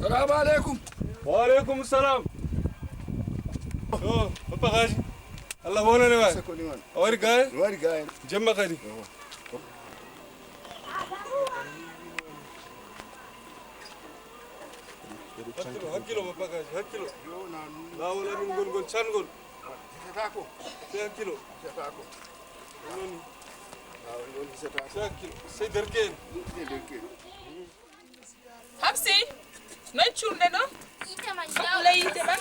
Salamu alaikum. Wa alaikum salam. Oh, Papa Gaji. Allah wona ne wa. Wari gaay? Wari gaay. Jemma kadi. Hakkilo Papa Gaji, hakkilo. Lawol amin gongol cangol. Setako. Hakkilo. Setako. Noni. Woni setako. Hakkilo. Sey derken. Derken. Hapsi, noy cuurde ɗo? Yite man Hakkule yite man.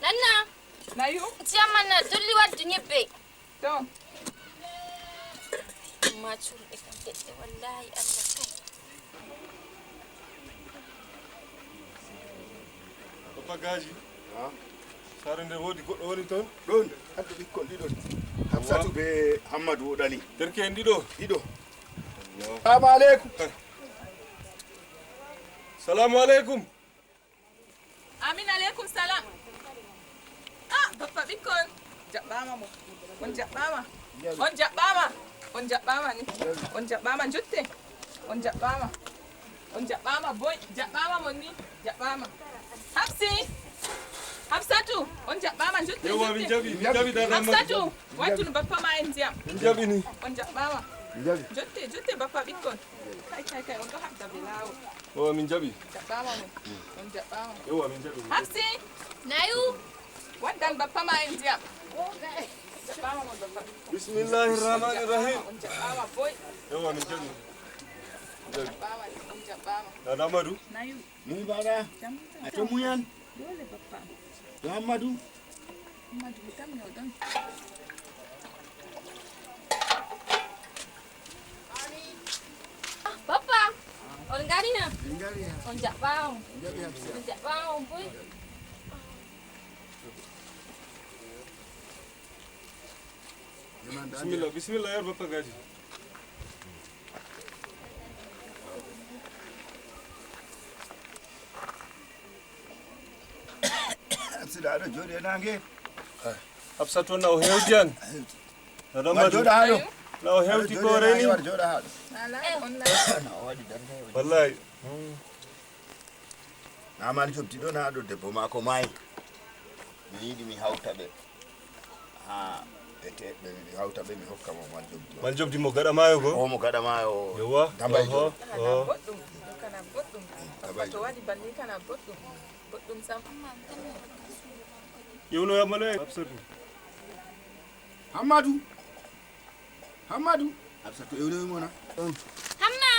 Nana, Nayu? ciyaman na dulli waddu nyebbe. To. Ma cuurde kam dedde wallahi Allah kai. Papa Gaji. Sare nder wodi goddo woni ton? Don hadde bikkon didon. Hamsatu be Hammadou Odali. Derken dido. Dido. Salamu alaikum. Salamu alaikum. Amin alaikum salam. Ah, bappa ɓikkon jaɓɓama mo. On jaɓɓama. On jaɓɓama. On jaɓɓama ni. On jaɓɓama jotte. On jaɓɓama. On jaɓɓama boy. Jaɓɓama mon ni. Jaɓɓama. Hapsi. Hafsatu. On jaɓɓama jotte. Yewa min jabi dada Hafsatu. Wattunu bappa ma en ndiyam. min jabi ni. On jaɓɓama. Jotte bappa ɓikkon. Kai on ɗo habda be lawol. O min jabi. Jaɓɓama mo. On jaɓɓama. Yewa min jabi. Hapsi. Nayu. Waddan bappa ma en ndiyam. Jaɓɓama mo bappa. Bismillahir rahmanir rahim. On jaɓɓama boy. Yewa min jabi. Jaɓɓama on jaɓɓama. Dada Amadou. Nayu. Ni bada. To muyan. Dole bappa. To Hammadou. Hammadou tam no don. Papa, on gari na. Ngari. On jaɓɓama. Ngabi Hamsa. On jaɓɓama boy. Bismillah, bismillah ya Papa Gaji. Sida ada jode nange. Hafsatu na o hewdian. Dada Ma Amadou. joda hado. Na o hewti ko reni. War joda hado. Ala on la. Na wadi dande. Wallahi. Na mali jobti do na do debbo mako mai. Mi yidi mi hawta be. Ha ete be mi hawta be mi hokka mo man jobti. Man jobdi mo gada mayo go. O mo gada mayo. Yewa. Tambay jo. Oh. Boɗɗum. Kana boɗɗum. Bappa to waɗi banni kana boɗɗum. Boɗɗum sam. Yewno yamale Hafsatu. Hammadou. Hammadou. Hamsatu ewno mo na. Hamma.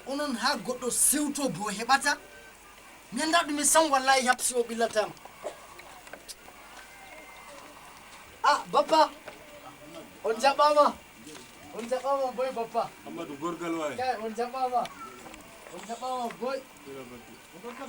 onon ha goɗɗo sewto bo heɓata mi anda ɗumi sam wallahi hapsi o ɓillatama bappa on jaɓɓama boy bappa Amadou gorgal way. kay on jaɓɓama boy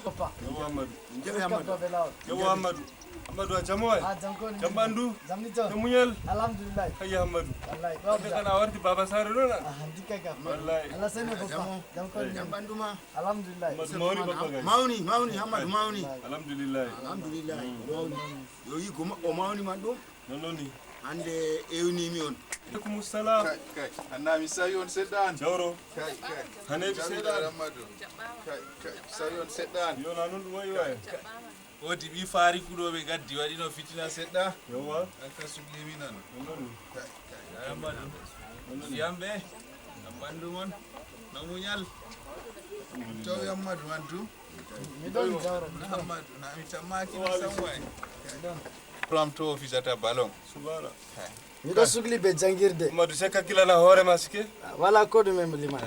bappa Yewa Amadou. Jabi Hammadou. be lawol Yewa Amadou. Amadou a jamo way. jankoni Jambandu. jamni to No munyal. alhamdulillah Hayya Amadou. wallahi Be kana warti baba sare do na. dikka kam Wallahi. allah sene bappa jankoni Jambanduma. alhamdulillah Amadou mawni Papa Gaji. Mauni Hammadou mauni. Alhamdulillah. Alhamdulillah. Mauni. Yo yi ko o mauni man dum. Non ni. Hande ewnimi on. Alaikum salam. Kai, annami sayon seɗɗan. Jawro. Kai. Hanebi Jamiɗo sedan. Ramadou. Kai, sayon seɗɗan. Yo na non way way. Wodi ɓi faari kuɗoɓe gaddi waɗino fitina seɗɗa. Yewa. Aka sublimi nan. Non ni. Kai, Ramadou. Yamɓe, no ɓandu mon, no muñal. To Hammadou man tu. miɗon jawro No Hammadou, na mi tammaki no samway. Plam to fisata ballon. Subhana. miɗo sugli be jangirde Amadou sekka kilana hore masike. wala ko ɗume mi liman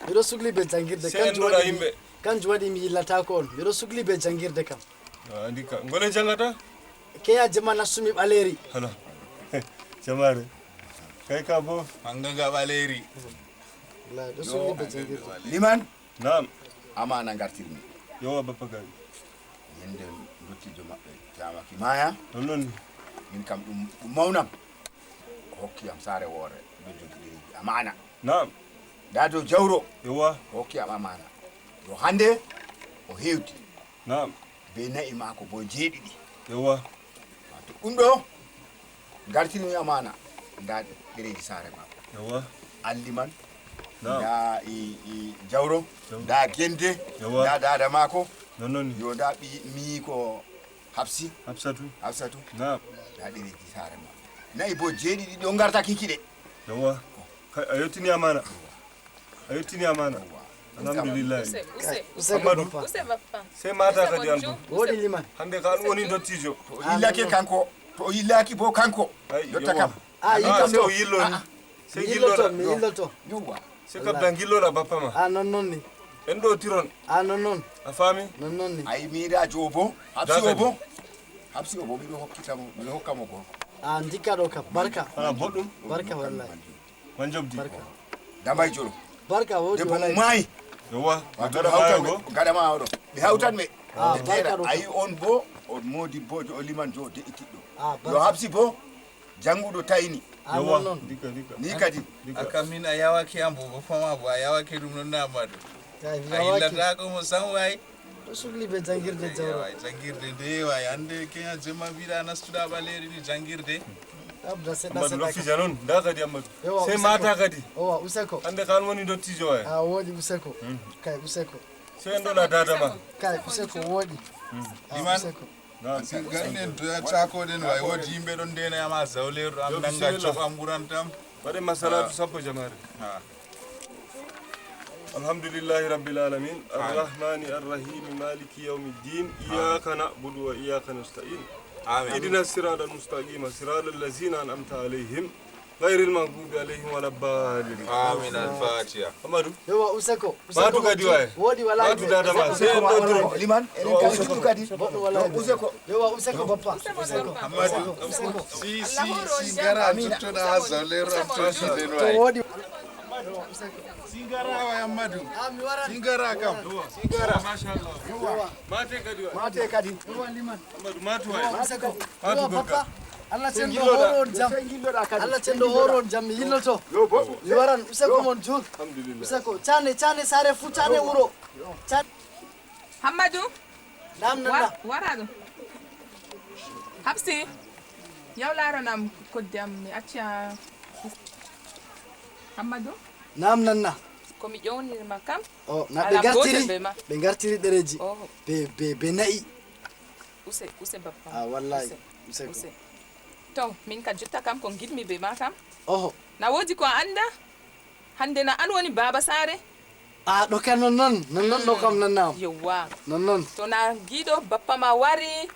miɗo sugli be jangirde Sen kanjum ndoɗa waɗi yimɓe. kanjum waɗi mi yillata ko on mbiɗo sukli be jangirde kam andi ka ngole jangata keya jama nassumi ɓaleri hala jamare kai ka bo Hanga baleri. wallahi ɗo sukli be jangirde liman nam amana gartirmi yo bappa gari yende dottijo maɓɓe jamaki maya non min kam ɗum mawnam hokkiyam saare woore ɓe jogi ɗereji amana nam nda dow jawro yowa hokkiyam amana yo hande o hewti nam be nayi mako bo jeeɗiɗi yowa to ɗum ɗo gartirmi amana nda ɗereji saare mako yowa alliman nam nda i jawro Jawro. nda gende Yowa. nda dada mako non yo nda ɓi mi ko hafsi hafsatu hafsatu nam nda ɗereji saare ma nayi bo jeeɗiɗi ɗo garta kikiɗe yowa kai a yettini amana alhamdulillah use Amadou. use bappa sai mata Use kadi an bonjour. bo woɗi liman hande ka an woni dottijo to o yillake kanko to o yillaki bo kanko ay yotta kam a sai o yilloto yilloni sai yilloto gilloɗa mi yilloto yowwa sai kabda gilloɗa bappa ma a nonnon ni en ɗo tiron a nonnon a faami nonnon ni ayi miidajo o bo hapsi o Dakadi. bo hapsi o bo miɗo hokkitamo miɗo hokkamo gorko a ndikka ɗo kam barka ana boɗɗum barka wallahi man jobdi barka dambayjolo barka woɗi debbo mo wallahi maayi yowa wato gaɗa mayo go gaɗama oɗo ɓe hawtan ɓe Ah, ɓe barka tera ɗo. ayi on bo on modi bojo o liman jo de'itiɗɗo a yo barka hapsi bo janguɗo tayni a yowa nonnon dika ni kadi Aka min a yawake am bo fama bo a yawake ɗum non na Amadou. kay A yawaki yillata ko mo san way. ɗo sukli be jangirde jawro Yawa jangirde de way hande kenya jema biɗa nastuɗa ɓaleri ni jangirde. abda seɗɗa amadou seɗɗa loffija noon nda kadi amadou Yowa, sai useko. mata kadi owa useko hande ka an woni dottijo way a woɗi useko kay useko sai en ɗoɗa dadama kay useko woɗi a Liman. useko nam Gannen to ya cakoɗen way wodi yimɓe ɗon ndenayama zawleru am Yo, nanga bisimilla. cof am ɓurantam. waɗen masalatu sappo jamare Ha. alhamdulillahi rabbil alamin arrahmani arrahimi maliki yawmiddin iyyaka na'budu wa iyyaka nasta'in Amin. اهدنا الصراط المستقيم صراط الذين انعمت عليهم غير المغضوب عليهم ولا الضالين Amin al-Fatiha. amadou yowa useko Matu kadi waye. woɗi wallahi Matu dadama sai en ɗo Useko, tiron liman enen kam ɗiɗɗu kadi boɗɗo wallahi useko yowa useko bappa useko Amadou. Si gara tuttuɗa ha zawleru am toshiɗen to way. woɗi Si gara way Amadou. a mi waran Si gara kam. machallah yowa mate kadi waye mate kadi yowa liman amadou matu waye useko Matu yowa gorka. bappa Allah cenɗo gilloɗa. horon jam sey gilloɗa kadi Allah cenɗo horon jam mi yilloto yo boɗɗum mi waran useko mon jur alhamdulillah useko cane sare fu cane wuro cane Hammadou nam nana wara ɗum hapsi yaw laranam kodde am mi acca Hammadou nam nanna komi ƴownirma kam o na Ala ɓe gartiri gotel be ma. ɓe gartiri ɗereji oho be nayi use bappa a wallahi Use. useko use to min ka jotta kam ko giɗmi be ma kam oho na woodi ko a anda hande na an woni baba sare a ɗo ka nonnon ɗo kam nannam yewwa nonnon to na giɗo bappa ma wari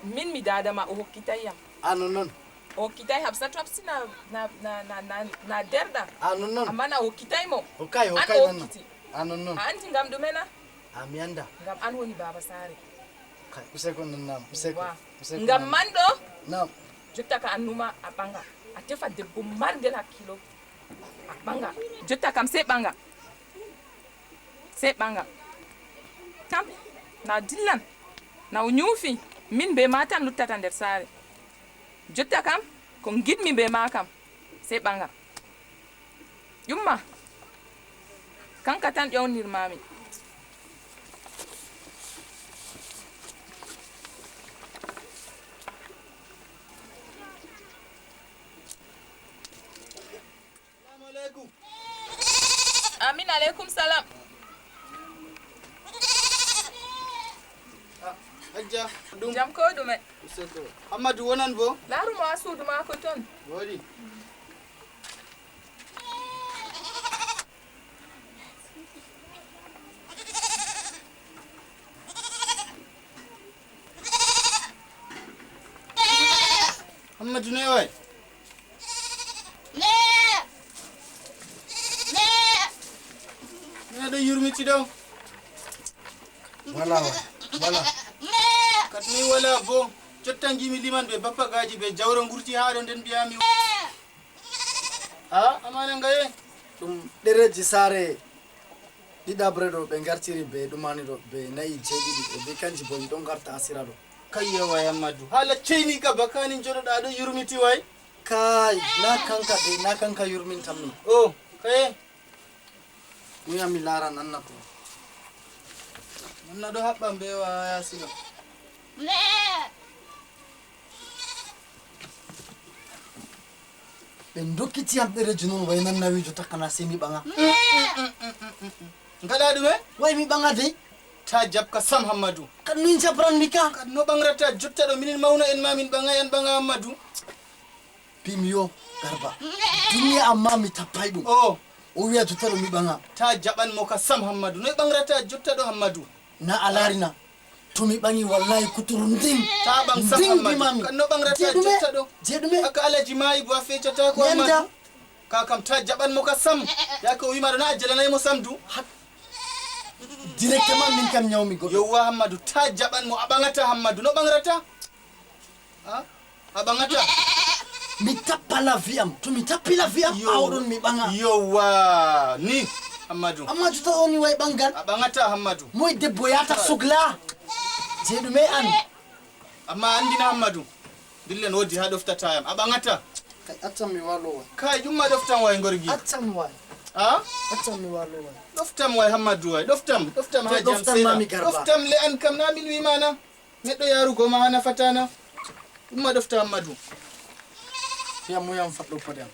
min mi dadama o hokkitayyam a nonnon o hokkitay hapsatu hapsi na derɗa a nonnon amma na hokkitaymo hokkay an hokkay o nonnon hokkiti a nonnon a anti ngam ɗumena a mi anda ngam an woni baba sare kay useko nonnam useko wa useko ngam nonnam. man ɗo nam jotta ka annuma a ɓanga a tefa debbo margel hakkilo a ɓanga jotta kam sei ɓanga kam na dillan na o ñuufi min be ma tan luttata nder saare jotta kam ko giɗmi be ma kam sei ɓanga ƴumma kanka tan ƴewnirmami amin aleykum salam Hajja ɗum jam ko ɗume useko Amadou wonan bo laarumo ha suudu mako toon woɗi Amadou ne way neɗo yurmiti ɗo Wala wala. Katmi wala bo. Cottangi mi liman be bappa gaji be jawro ngurti ha do den biyami. Ha amana ngaye. Dum dereji sare ɗiɗabre ɗo ɓe gartiri be ɗumani ɗo be nayi jeeɗiɗi ɗo be kanji bo ɗon garta asira ɗo kayya way Amadou hala ceyni ka bakani joɗoɗa ɗo yurmiti way kay na kanka yurmintammi o kaye muyam mi laara nanna to nanna ɗo haɓɓa mbewa yasiga ɓe dokkitiyam ɗereji noon way nan nawijo takkana se mi ɓaŋa ngaɗa ɗume way mi ɓaŋa dey ta jabka sam Hammadou kad min jabranmi ka kad no ɓangrata jotta ɗo minin mawna en ma min ɓaŋa en ɓaŋa Hammadou bimi yo garba duniya amma mi tappay ɗum o wiya jotta ɗo mi ɓaŋa ta jaɓan mo ka sam Hammadou noy ɓangrata jotta ɗo Hammadou na a laarina to mi ɓaŋi wallahi kuturu ndin ta ɓang sam Hammadou kad no ɓangrata jotta ɗo je ɗume haka alaji mayi bo a fecata ko Hammadou ka kam ta jaɓan mo ka sam yake o wimaɗo na a jalanaymo samdu directement min kam ñawmi goɗɗo yowwa Hammadou ta jaɓan mo a ɓaŋata Hammadou no ɓangrata a ɓaŋata mi tappa la vie am to mi tappi la vie am awɗon mi ɓaŋa yowwa ni Hammadou amma jota oni way ɓangal a ɓaŋata Hammadou moy debbo yata sogla je ɗume an amma andina Hammadou dillen woddi ha ɗoftatayam a ɓaŋata kay accam mi walo way kay ƴumma ɗoftam way gorgui accam way accam mi walo way ɗoftam way Hammadou way ɗoftam ha jam seeɗa ɗoftam le an kam na min wimana neɗɗo yarugo ma ha nafatana ƴumma ɗofta Hammadou fiyam muyam faɗɗo pade am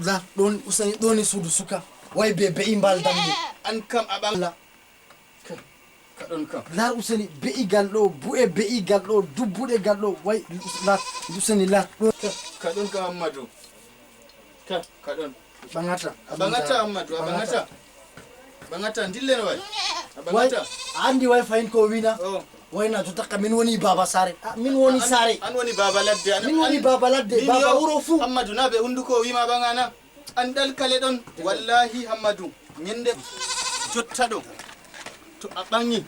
la ɗon usani ɗoni suudu suka way be be'i mbaldammi an kam a ɓaŋla kaɗon kam lar usani be'igal ɗo bu'e be'igal ɗo dubbuɗe gal ɗo way lat usani lat ɗo kaɗon kam Hammadou kaɗon ɓaŋata a ɓaŋata Hammadou a ɓaŋata ɓaŋata dillen way a way ɓaŋata a andi way fayin ko wina wayna to takka min woni baba sare min woni sare an woni baba ladde min woni baba ladde baba wuro fu Hammadou na ɓe hunduko wima ɓaŋana an ɗal kale ɗon wallahi Hammadou ñande jotta ɗo to a ɓaŋi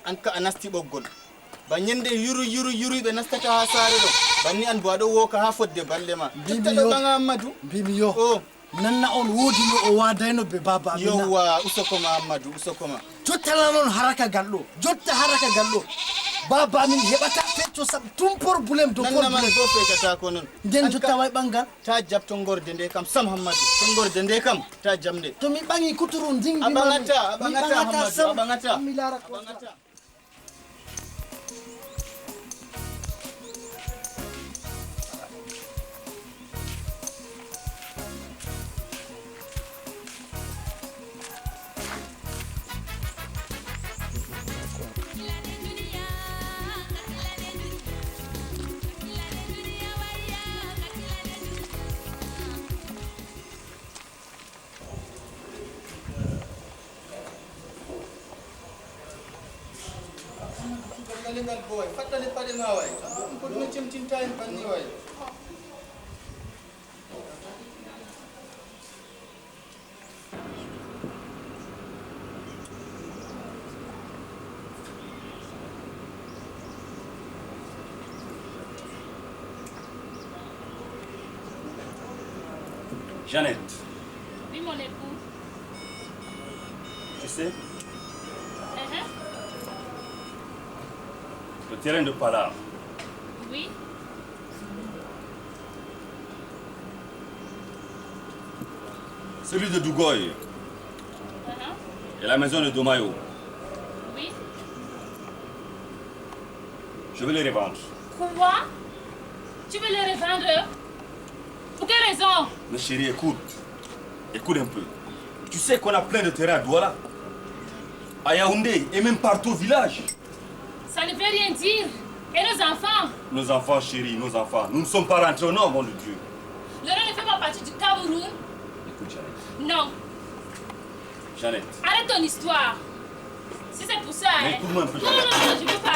an ka a nasti ɓoggol ba ñande yuru ɓe nastata ha sare ɗo banni an bo aɗo woka ha fodde balle ma jotta ɗo ɓaŋa Hammadou mbimi yo nanna on woodi no o wadayno be baba amina yowwa usokoma Hammadou usokoma jottala noon haraka gal ɗo jotta haraka gal ɗo baba amin heɓata fecco sam tum probléme de nannaman fo fecata ko noon nden jotta way ɓangal ta jab to gorde nde kam sam Hammadou to gorde nde kam ta jamde to mi ɓaŋi kuturu ndingmi a ɓaŋata Hammadou a ɓaŋata mi lara a ɓaŋata Galingal boy, faɗɗale paɗe ma way ko ɗum cemtinta en banni way Jeannette. Oui, mon époux. Tu sais, le terrain de Pala, Oui. celui de Dougoy et la maison de Domayo, Oui. je vais les revendre. Quoi? Tu veux les revendre? Pour quelle raison? Mais chérie, écoute. Écoute un peu. Tu sais qu'on a plein de terrains à Douala, à Yaoundé et même partout au village. Ça ne veut rien dire. Et nos enfants? Nos enfants, chérie, nos enfants. Nous ne sommes pas rentrés au nom, mon Dieu. Le nom ne fait pas partie du Cameroun? Écoute, Jeannette. Non. Jeannette. Arrête ton histoire. Si c'est pour ça, Mais écoute-moi un peu, Non, Jeannette. je veux pas.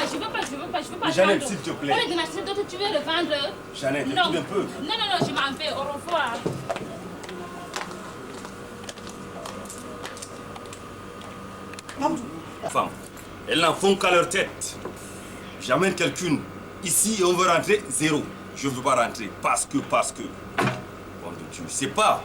Mais Jeannette, attendre. s'il te plaît. Au lieu de m'acheter d'autres, tu veux le vendre? Jeannette, Non. écoute un peu. Non, je m'en vais. Au revoir. Femme, elles n'en font qu'à leur tête. J'amène quelqu'une ici et on veut rentrer 0. Je ne veux pas rentrer parce que. Bon Dieu, c'est pas.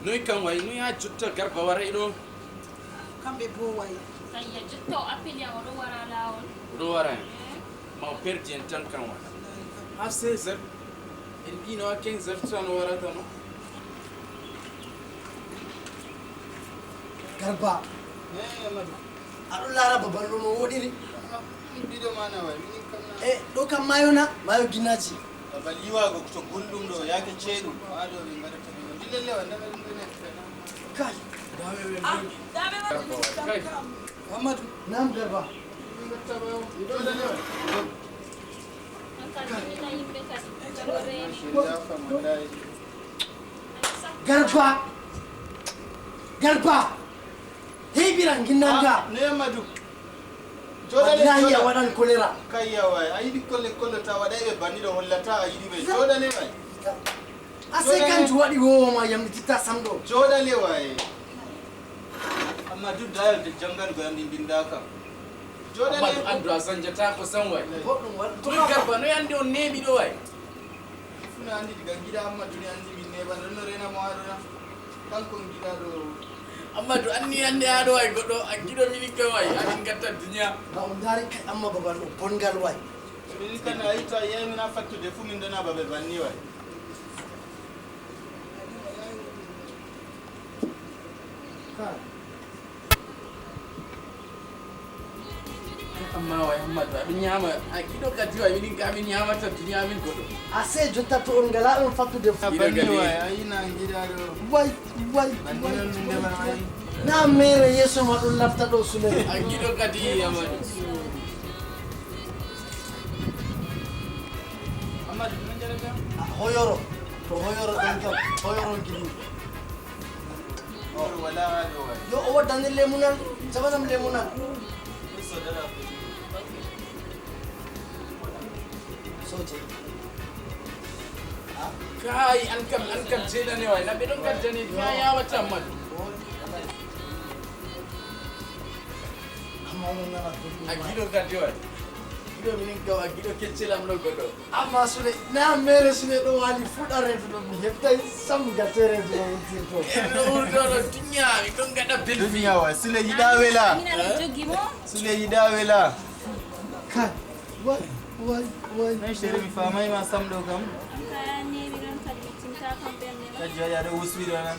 Noi kan way noi ha jutta garba wara ido kambe bo way kaya jutta o appeli am do wara lawol do wara ma perdi en tan kan wa ha Cesar en dino ken zartan wara tano garba Amadu aɗo lara babal ɗo no woɗiri bido mana way min kamna ɗo kam mayo ginaji babal yiwago to gulɗum ɗo yake ceeɗum ha ɗo ɓe gaɗata ɓe dillelle wanda ɓe kai kai Muhammadu nam garba garba heɓiran ginnanga ne Amadu wallahi a waɗan choléra kayya way a yiɗi kollota waɗay ɓe banniɗo hollata a yiɗi ɓe joɗale way a sey kanju waɗi wowoma yamɗititta samɗo joɗale way Amadu dayal de jangal go andi binda kam joɗale andu a sanjata ko san way goɗɗum to garba no andi on neɓi ɗo way funa andi diga giɗa Amadu ni andi min neɓa ɗonno rena mo haɗona kanko giɗa ɗo Amadou anni ande aɗo way goɗɗo a giɗo mini kam way amin gatta duniya ma on daari kay amma babal ɗo bongal way min kana a yitta yeyimina fattude fuu min dona babe banni way amma way Amadou aɗa ñama a giɗo kadi way minin ka amin ñamata duniya amin goɗɗo a sey jotta to on ngala on fattude banni way a yina giɗa ɗo way banni non min ndeman way na mere yeeso ma ɗum lafta ɗo sule a giɗo kadi Amadou Amadu non jarata hoyoro to hoyoro ɗon kam hoyoron giɗi or wala ɗo way yo o waddani lemunal jaɓanam lemunal sodara soje kai an kam seedane way naɓe ɗon gaddani duniya yawata Amadou amma on nana a giɗo kadi way giɗo minin kam a giɗo keccelam ɗo goɗɗo amma sule na mere sule ɗo wali fuɗa reedu ɗo mi heɓtay sam gatte reedu ɗo wurtirto ɗo wurtoɗo duniya mi ɗon gaɗa belfi duniya way sule yiɗa wela sule yiɗa wela kai way nay chéri mi famayma sam ɗo kam kadi waɗi aɗa wuswiɗona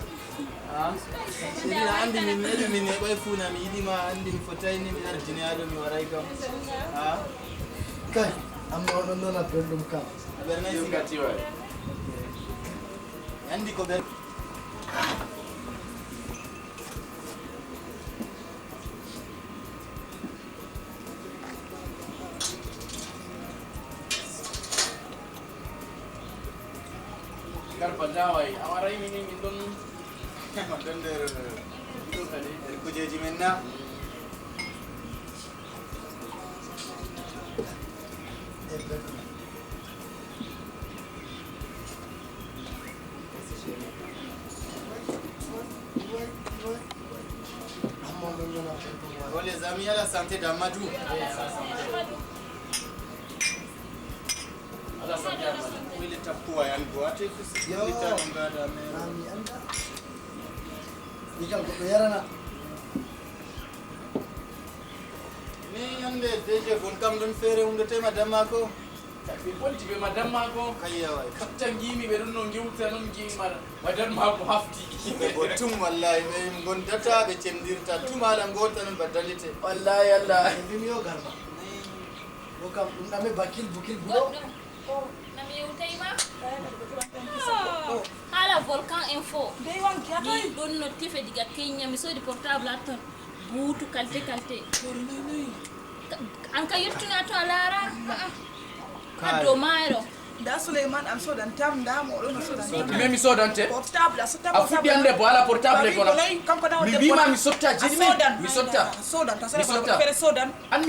chéri a andi min eɗi min heɓay fuuna mi yiɗima andi mi fotayni mi ardine aɗo mi waray kam kai amma oɗon nana belɗum kam a ɓernay siga gati way andi ko ɓer garba daway a waray mini min ɗon ma ɗon nder kujeji men na e belɗum amma oɗon nana belɗum way Oh les amis, à la santé d'Amadou. ala santi Amadou Oui, le tapou à Yango. Tu es fou, Yo. mais ami anda ni kam goɗɗo yarana yande DG gon kam ɗon feere hunde tema dammako. ɓe ɓolti ɓe madame mako Kayya way. kaptan gimi ɓe ɗon no gewta noon gimi madame mako hafti Ɓe bo tum wallahi ɓe gondata ɓe cendirta tum haala ngota noon badalite. wallahi allah e mbimi yo garba ɗo kam ɗum ɗame bakil bukil buɗo goɗɗo nam yewtayma ɗo volcan info mi ɗon no tefe diga Kenya mi sodi portable ha ton buutu kalte an ka yettuna to a laara ha dow maaro da Suleiman am sodan tam da mo ɗon sodan mais mi sodante portable a fuɗɗi ande bo ala portable kono mi wima mi sotta jeni mi sotta sodan ta mi sotta fere sodan an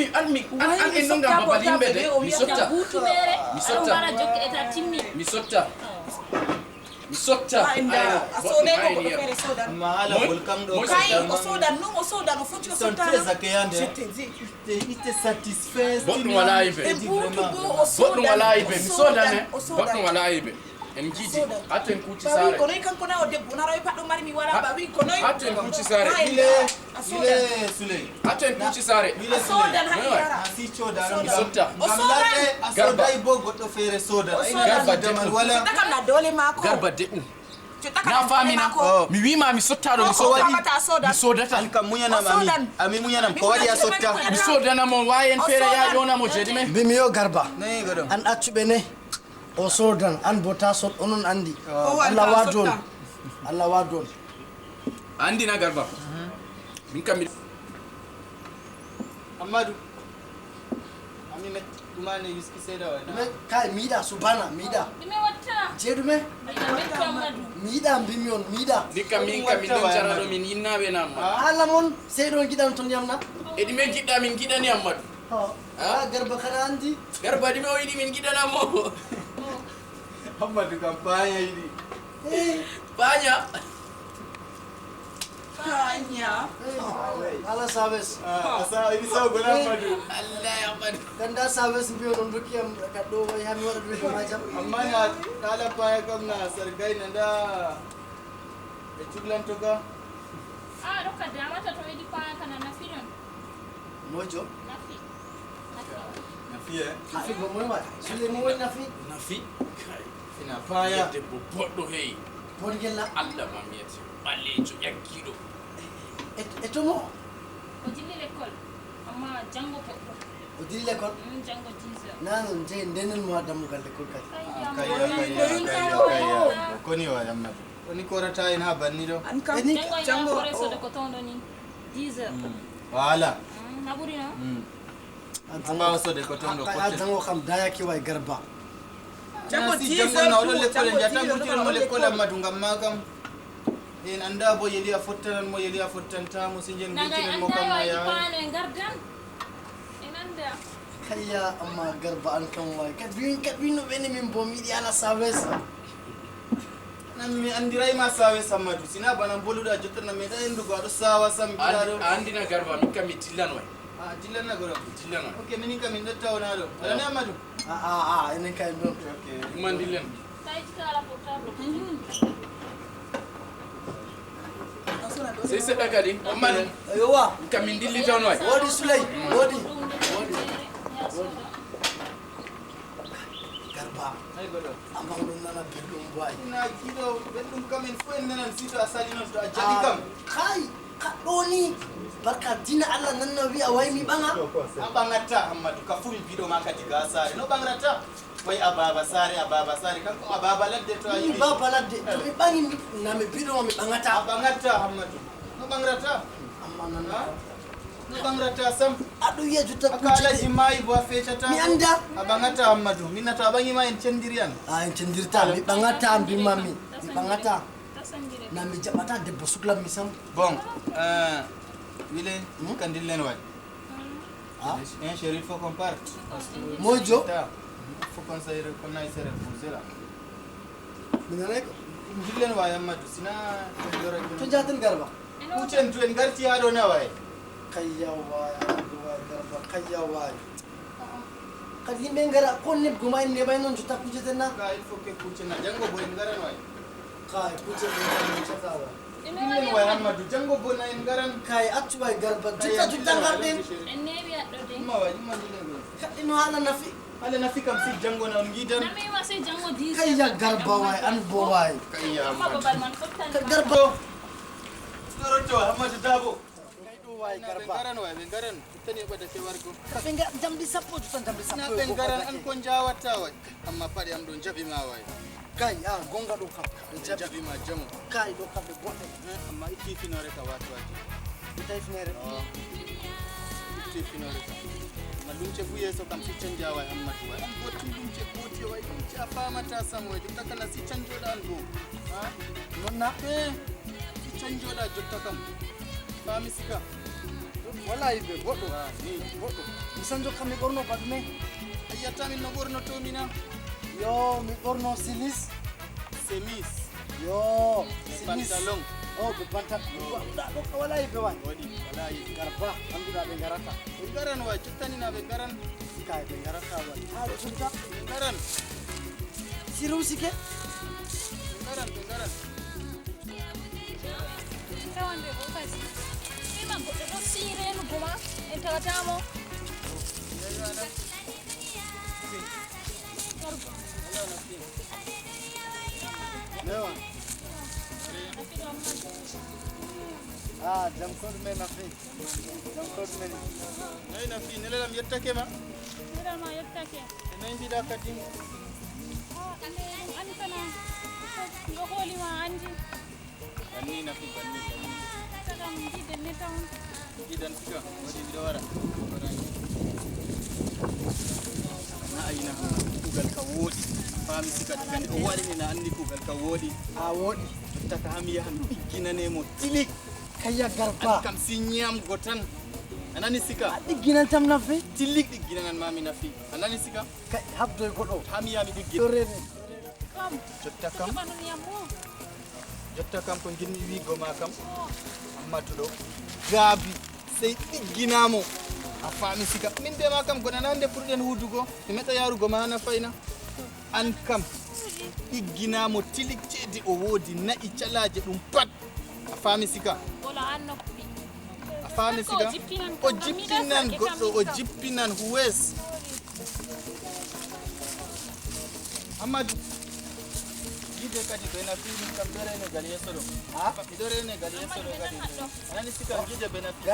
en non gam babal yimɓe de mi sotta buutu mere mi sotta bara jokke eta timmi mi sotta mi sotta asode ko fere sodan ma ala volcam do kai o sodan o foti o sotta ite satisfait boɗɗum wala yiɓe boɗɗum wala yiɓe mi sodane boɗɗum wala yiɓe en jiidi hatto en kucci saare ko noy kanko na o debbo na roy paddo mari mi wala ba wi ko noy hatto en kucci saare ile Suley hatto en kucci saare sodan ha asi coda mi sotta garba bo goddo fere soda garba demal wala takam na dole mako garba deɓu na famina mi wima mi sottaɗo mi sodata alkam muñanam ami muñanam ko waɗi a sotta mi sodanamo wayen feere ya ƴonamo jeedi men mbimi yo garba nayi goɗo an accuɓe ne o sodan an bo ta sod onon andi Allah wadon andina garba min kam Amadou amine ɗumane wiski seeɗa way ɗume kay miiɗa subhana miiɗa ɗume watta je ɗume miiɗa mbimi on miiɗa dikka min kam min ɗon jaraɗo min yinnaɓe namma haala mon seyɗo giɗan toon yamna e ɗume jiɗɗa min giɗani ammadou garba kana andi garba ɗume o yiɗi min giɗanamo Amadou kam paña yiɗi paña ala sabes asa ini sawgona Amadou allah ammadou ganda sabes mbiyo non dokkiyam kaɗɗo way hami waɗa ɗum majam amma na ɗala paña kam na sargay nanda ɓe cuglantoga ɗo ka damata to weɗi paya kana nafi non mojo nafi nafiye nafi bo moy wat sule mo woni nafi ina paña debbo boɗɗo hey borgella allah mamiyete ɓallejo ƴaggiɗo e tomo o dilli l'école amma jango poɗɗo o dilli l'école jango 10 heures nanon je ndenen mo ha dammugal l'école kadi kaya koni wa Amadou koni korata en ha banni ɗo an kam jango koresoɗo ko toon ɗo ni 10 heures wala na ɓuri no amba sode ko toon ɗo a jango kam dayaki way garba jango na oɗon l'école en jatan ɓurtiron mo l'école Amadou ngam ma kam en anda bo yeli a fottanan mo yeli a fottantamo si jen gurtinen mo kam na yawa pano e gardan en anda kayya amma garba an kan way kadi wino ɓeni min bo miɗi ala sabes nan mi andirayma sawe Amadou sina bana boluɗa jottana meɗa endugo aɗo sawa sam mbiɗaɗo a andina garba min kam mi dillan way dillanna goɗo dillan way ok minin kam min ɗottawona ɗo aɗani Amadou enen kay ɗon ɗuman dillen tayti ka ala portable sey seɗɗa kadi ammadou yowa kam min dilli toon way woodi Souley woodi garba ay goɗo amma ɗum nana belɗum boy ina kiɗo ɓeɗɗum kam en fo en nanan sito a sali noon to a jaɓi kam kay kaɗɗo ni barka dina Allah nanna wi'a way mi ɓaŋa a ɓagatta Amadou ka fu mi biɗo ma kadi ga saare no ɓagrata way a baba saare kanko a baba ladde to a mi yiɗi baba ladde to mi ɓaŋi nami biɗoma mi ɓaŋata a ɓagatta Amadou no ɓagrata amma nana no ɓagrata sam aɗo wiya jotta aka alaji mayi bo a fecata mi anda a ɓagata Amadou minna to a ɓaŋima en cendiri an en cendirta mi ɓaŋata mbimami mi ɓaŋata na mi jaɓata debbo suklam mi sam bon wile kan dillen waɗi en chéri faut qu'on parte mojo faut qu'on aille se reposer là mi nanay ko dillen wawi Amadou sina to jaten garba kucen to en garti ha ɗo na waye kayya way garba kayya way kadi yimɓe ngara ko nebgo ma en neɓay noon jotta kujeten na ka il faut que kucena jango bo en garan waye kay kuceten cata way dillen waye Amadou jango bo na en garan kay accu way garba jotta garɗen en newi aɗɗo de ɗumma waɗi ɗumma dillen go kaɗɗi no haala nafi ala nafi kam si jango na on gidan namima se jango 10 kayya garba way an bo way kayya amma babal man fottani garba doroto Amadou Dabo way garba garan waye ɓe garan tani ɓadake wargo ɓe jamdi sappo jotta jamdi na sappo ɓe garan an ko jawatta way amma paɗe am ɗo jaɓima way Kai, gonga ɗo kam. Ɓe jaɓi ma jamu. Kai ɗo kam ɓe boɗɗe. Amma itti finore ka wato wato. Ita hifnere. Itti finore ka. Ma lumce bu yeso kam si canjawa amma to wai. An gotti lumce gotti wai lumce a famata sam wai jotta kana si canjoɗa an ɗo. Ha? Nonna? Si canjoɗa jotta kam. Fami sika. Wallahi ɓe boɗɗo. Ni boɗɗo. Mi sanjo kam mi ɓorno baɗume. Ayyata min no ɓornoto mina. Yo, mi ɓorno silis. Semis. Yo, pantalon. Oh, ɓe pantalon. Ɗo ka wallahi ɓe wai. Waɗi wallahi. Garba, annduɗa ɓe garata. Ɓe garan wai jottanina ɓe garan. Kai ɓe garata wai. Ha jotta. Ɓe garan. Sirum sike? Ɓe garan ɓe garan. Tawande bokati. Ima goɗɗo ɗo sirenugo ma en tawatamo. Lewa. Jam code men nafi. Jam code men. Nay nafi nelelam yettake ma. Nelal ma yettake. Nay mbida kadi. Ani kana. Yo holi ma andi. Banni nafi banni. Sagam diden ne tawn. Diden fika wadi bido wara. Na ayina kugal ka wodi. Fami sika kan o wari ni na andi kugal ka wodi. Wodi. Taka hami ya ginane mo tilik. Kaya garba. Kam sinyam gotan. Anani sika. Diginan tam nafi. Tilik diginan mami nafi. Anani sika. Kai habdo godo. Hami ya mi digin. Kam. Jotta kam. Jotta kam ko jinni wi goma kam. Amma to do. Gabi sai diginamo. A fami sika. Min be ma kam gonanande purden hudugo. Mi meta yarugo ma na fayna. An kam igginamo tilik ceedi o woodi na'i calaje ɗum pat a faami sika a faami sika o jippinan goɗɗo o jippinan huwes Amadou jide kadi bena fi min kam ɗo rene gal yesso ɗo miɗo rene gal yesso ɗo kadi anani sika jide bena fi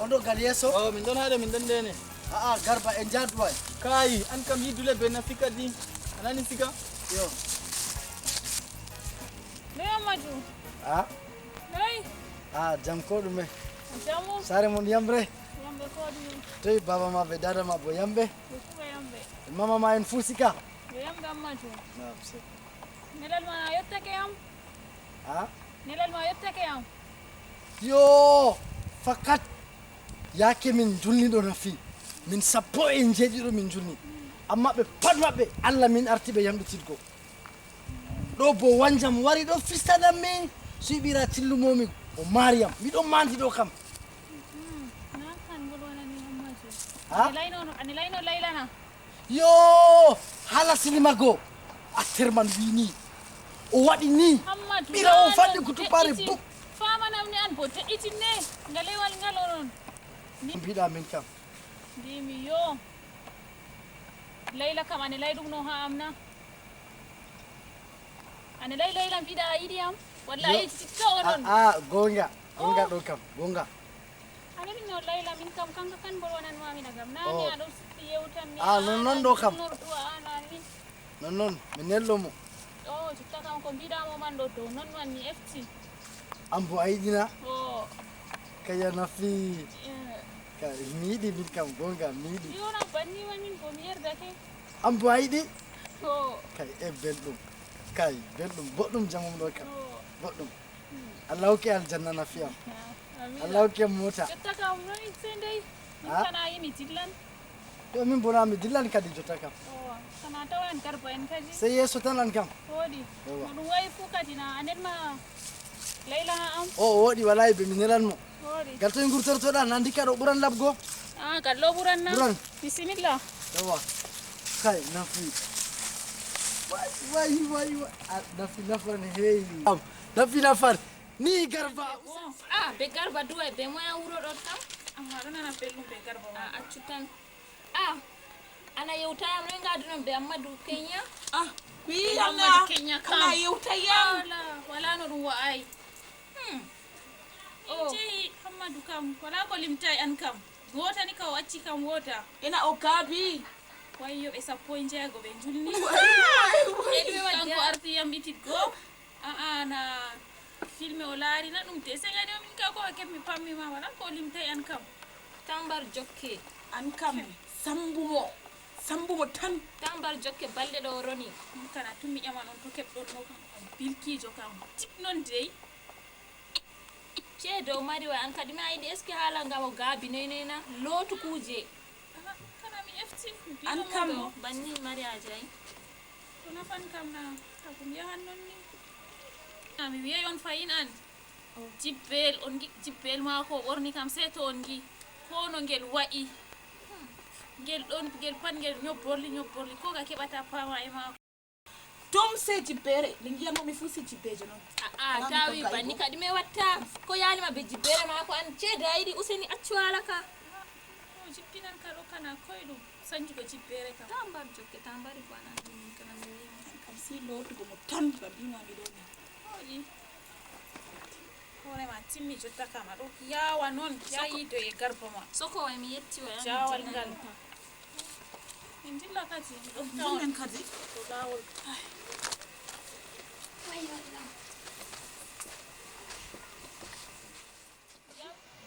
on ɗo gal yesso o min ɗon haɗa min ɗon ndene garba en jaaduwa kayi an kam yidule bena fi kadi anani sika yo ne Amadou hey jam ko ɗume jamu sare mon yambre yambe ko ɗume toy baba ma be dada ma bo yambe yambe mama ma en fu sika yambe Amadou nelal ma yettake am nelal ma yettake am yo fakat yake min julniɗo nafi min sappo en jeeɗiɗo min julni amma ɓe pat maɓɓe Allah min artiɓe yamɗitirgo ɗo bo wanjam wari ɗo fistaɗam min suɓira tillumomi o mariam miɗon mandi ɗo kam ane layno laylana yo hala silima go a terman wini o waɗi ni ɓira o faɗɗi kutuɓare buk famanam ni an bo teɗɗitinne ngalewal ngal onon mbiɗa min kam mbimi yo Layla kam ane lay ɗum no ha am na ane lay Layla mbiɗa a yiɗi am walla a yettitta onon gonga ɗo kam gonga anani no Layla min kam kanka kan bol wonan mamina gam nani aɗo yewtanmi non ɗo kam nani non mi nello mo jotta kam ko mbiɗamo man ɗo dow non man mi efti an bo a yiɗina o kaya nafi mi yiɗi min kam gonga mi yiɗi yona bannima min ko mi yerdake an bo a yiɗi o kay belɗum kay belɗum boɗɗum jamum ɗo kam boɗɗum Allah hokki aljanna nafi am Allah hokki mota jotta kam noyi sendey min kana yimi dillan yo min bona mi dillan kadi jotta kam kana tawan garba en kadi sey yesso tan an kam woɗi no ɗum wayi fuu kadi na anenma Layla ha am woɗi wallahi ɓe mi nelanmo woɗi gal toye gurtortoɗa nandi ka ɗo ɓuran labgo gal ɗo ɓuran na ɓuran bisimilla yawa kay nafi way nafi nafan heewi nafi nafan ni garba be garba duway be moya wuro ɗon kam amma ɗo nana belɗum be garba accu tan ana yewtayam noy gadunon be Amadou Kenya wi Amadou Kenya kam ana yewtayam wala no ɗum wa'ay jeyi Amadou kam wala ko limtay an kam wota ni ka o acci kam wota ena o gaabi wayyo ɓe sappo e jeego ɓe julni kanko arti yambititgo na filme o laarina ɗum te segani o min ka ko keɓmi pammima wala ko limtay an kam tambar jokke an kam sambumo tan tambar jokke balɗe ɗo roni ɗum kana tummi ƴaman on to keɓɗon ɗo kam on bilkijo kam tipnon dey ceedo mari way an kadi mi a yiɗi est ce que haala ngam o gaabi noynena lootu kuuje kana mi efti an kam banni mariage ay to nafan kam na takum yahan non ni mi wiyay on fayin an jibbel on jibbel maako ɓorni kam sey to on gi hono ngel wa'i ngel ɗon ngel pat ngel ñobborli ko ka keɓata pama e maako tom se jibbere nde giyanmomi fuu si jibbejo noon tawi banni kadi mi watta ko yaalima be jibbere maako an ceede a yiɗi useni accu haala ka jippinan ka ɗo kana koyɗum sanjugo jibbere kam tambar jokke tambari ko anan kana mi wiyima kam si lootugo mo tan ba mbimami ɗo ni oɗi hoorema timmi jotta kam aɗo yawa noon yayido e garba ma soko way mi yetti way jawal ngal min dilla kadi ɗon tawon kadi to lawol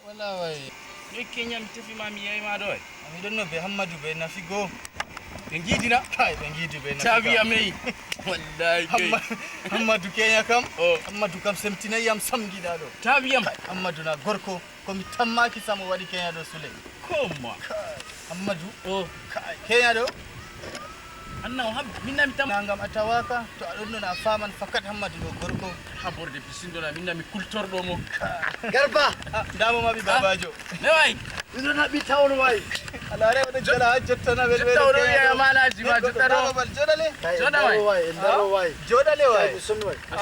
wala way Yo Kenya mi tefi ma mi yayi ma ɗo mi ɗon no ɓe Hammadou ɓe nafi goo ɓe giidina kay ɓe giidi ɓe nafi tawi ameyi wallahi kay Hammadou Kenya kam Hammadou kam semtinayam samgiɗa ɗo tawiyam Hammadou na gorko komi tammaki sam o waɗi Kenya ɗo sule koma Hammadou Kenya ɗo annaw minna mi tam nagam a tawaka to aɗon non a faman fakat Hammadou ɗo gorko haborde pisindona minna mi kultorɗo mo garba damo maɓi babajo ne way miɗo naɓi tawon way ala re oɗo joɗa ha jottana jottawɗo wiya malaji ma jottaɗo joɗale joɗa way joɗale way a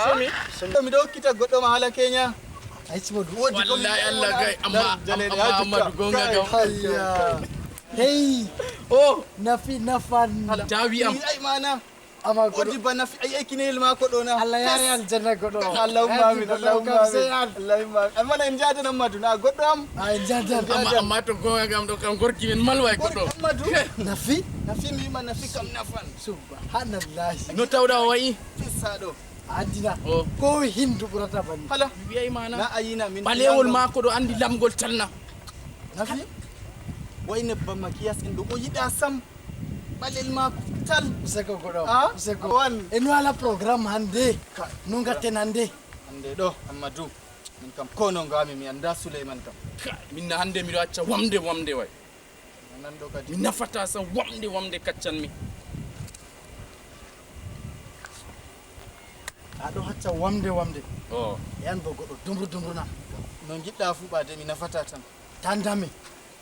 somi miɗo hokkita goɗɗo ma haala Kenya wallahi Allah gay amma Amadou gonga gam hey nafi nafan tawi am ay mana ama goɗɗo ba nafi ay kinel ma ko ɗo na Allah yare aljanna goɗɗo Allahumma amin amma en jadan Amadou na goɗɗo am en jadan amma to gonga gam ɗo kam gorki men malway goɗɗo Amadou nafi mi wima nafi kam nafan subhanallahi no tawɗa o wayi fissa ɗo addina ko hindu ɓurata banni hala mi wiyay mana na ayina min ɓalewol mako ɗo andi lamgol talna nafi way nebbam makiyas en ɗo o yiɗa sam ɓalel mako tal useko goɗo useko en wala programme hande no gatten hande ɗo Amadou min kam kono ngami mi anda Souleymane kam minna hande miɗo acca wamde way nanɗo kadi mi nafata sa wamde kaccanmi aɗo hacca wamde yan bo goɗɗo dumbruna no giɗɗa fu ɓade mi nafata tan tandami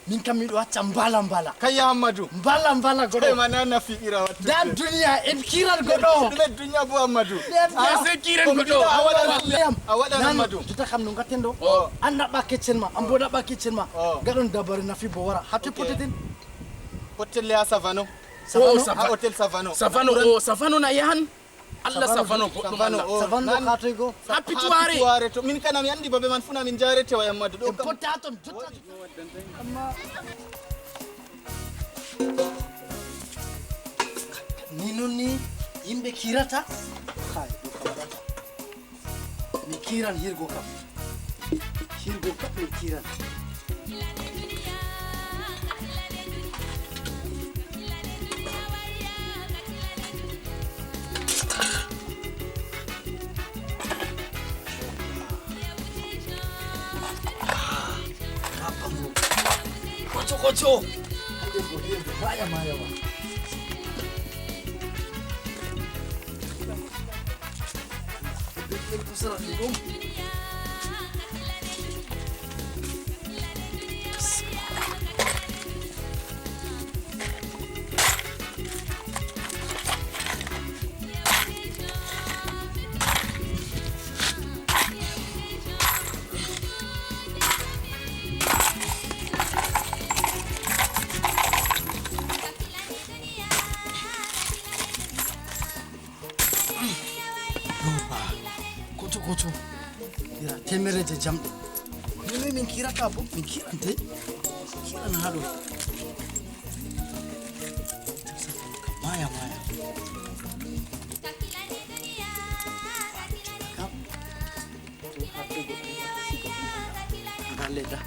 min kam miɗo hacca mbala kayya Amadou mbala goɗo mana nafi ɓira wattu dan duniya en kiran goɗo ɗume duniya bo Amadou se kiren goɗo a waɗan Amadou jotta kam no gatten ɗo an ɗaɓɓa keccen ma an bo ɗaɓɓa keccen ma gaɗon dabare nafi bo wara hatte poteten potelle ha Savano ha hôtel Savano na yahan Allah Savano goɗɗum Allah Savano katoy go ha pituware to min kana mi andi babe man funa min jarete wa Amadou ɗo kam potta ton jotta amma ni non ni yimɓe kirata hay ɗo kam waɗata mi kiran hirgo kam mi kiran kocho ande godiyembe maya wa ɓe kusara ɗi ɗum kocho ira temereje jamɗe mino min kirata bo min kirante kiran haɗo maya. Kap. Tu hati go sigo. Galeda.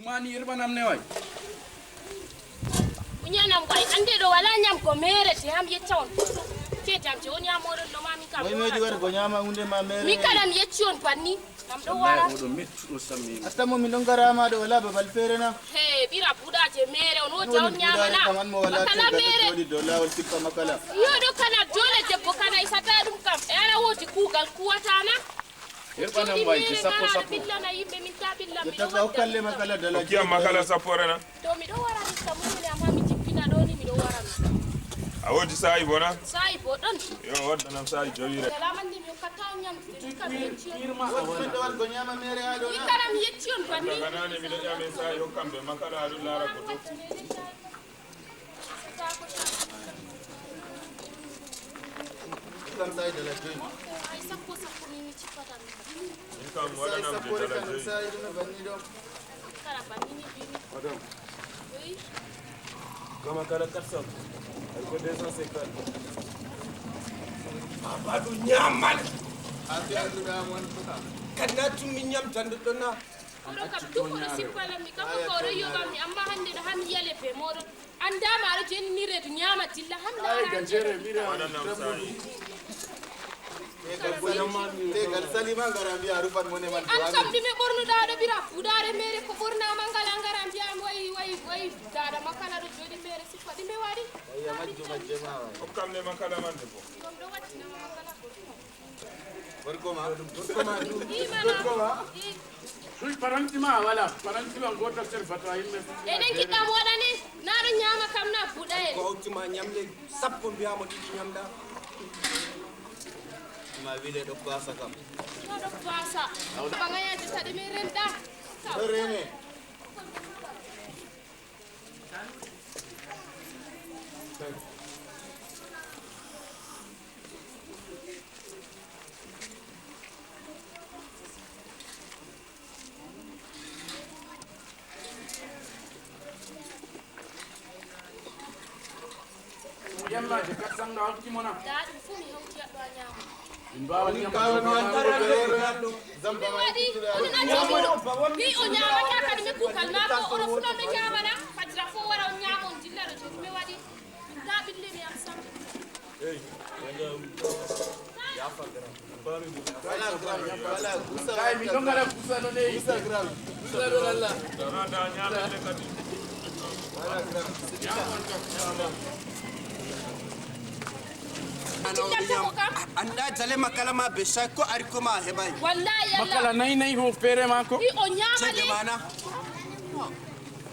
Mani yerba namne way. Unyanam koy ande do wala nyam ko mere te am yetton. Te tam ci onya mo do ma mi kam. Boy me di war ko nyama hunde ma mere. Mi kalam yetton panni. Nam do wara. Odo mettu do sammi. Asta mo min don garama do wala babal fere na. He bira buda je mere ono jaw nyama na. Kaman mo wala Makala mere. te do lawol tikka makala. Yo do kana dole debbo kana isata dum kam. E ala woti kugal kuwatana. Yerba nam way ci sappo sappo. Billana yimbe min ta billa mi. Yetta ko kalle makala dala. Kiya makala sapporena. To mi do wara mi kamule am mi jippina do ni mi do wara mi. A wodi sa'i bona? Sai bo don. Yo wadda nam sa'i jawire. Salaman di mi kata nyam kan yetton. Min do war ko nyama mere ha do Mi na. kalam yetton panni. Daga nane mi do ƴame sa'i hokkamɓe makala aɗum laara ko to. Kam sai dala joy. Ai sappo sappo mi cippata mi. Min kam waɗanam je dala joyi. Sai do banni do. Kala panni ni bimi. Madame, Oui. kama kala 400. Ay ko 250. Abadu nyamal. Abi andu da mon fuka. Kana tumi nyam tandu dona. Oro kam tukkuɗo sippala mi kam ko oro yoɓam mi amma hannde ɗo hami yale fe moɗon andama aɗo jeni ni reedu ñama tilla hamda Waɗanam sa'i. Te gal salima ngara biya rufan mo ne man. an kam ɗume ɓornuɗa ɗo ɓira fuɗare mere ko ɓornama ngala ngara mbiyam wayi dada makala ɗo joɗi mere sippa ɗume waɗi Ya majju majjema wa. Hokkam ne makala man debbo. ɗum ɗo wattinama makala Gorko ma. imana Sul parantima wala parantima goto ser fatwa yimbe. eɗen kiɗɗamo waɗani naɗo ñama kam na fuɗa en Ko hawtima nyamde sappo mbiyamo ɗiɗi nyamda. Ma wile do pasa kam. ɗo fasa ɓagayaji taɗi mi renɗa Do rene. Yalla je katsanga hakki mona. da ɗum fu mi hawti yaɗɗo a ñama Imbawa mi waɗi ni o ñamata kadi mi kukal ma ko oro fu noon ɗo ñamana fajira fo wara o ñama on dilla ɗo joni mi waɗi da ɓille mi am sam Wala gusa. Dai mi donga la kusa no ne. Gusa gram. Kusa do lalla. Nada ñamede kadi. Wala gram. Anda jale makala ma be shay ko ari ko ma hebay. wallahi Makala yalla nay ho fere ma ko. i o ñama Cede le mana.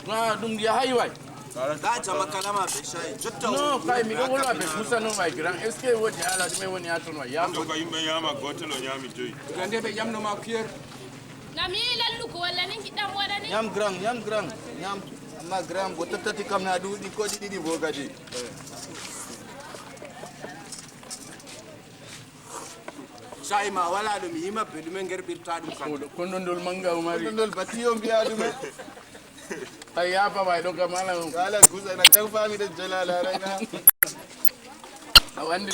Na dum ya hay way. Da ja makala ma be shay. Jotta No kay mi do wala be kusa no way gran. Est ce que wodi ala dum woni atun way. Ya Ɗo ko yimɓe ñama gotel o ñami joyi. gande be jamno ma kuyer. nami lallugo walla nen giɗɗam waɗani Nyam gram. Nyam amma gram go tattati kam na dudi ko didi bo gadi. Shay ma wala dum yima be dum ngerbirta dum kan. Kondondol manga umari. Dol batiyo biya dume. Ay ya pa way do kamala. Wala gusa na tan fami da jalala raina. Awandi.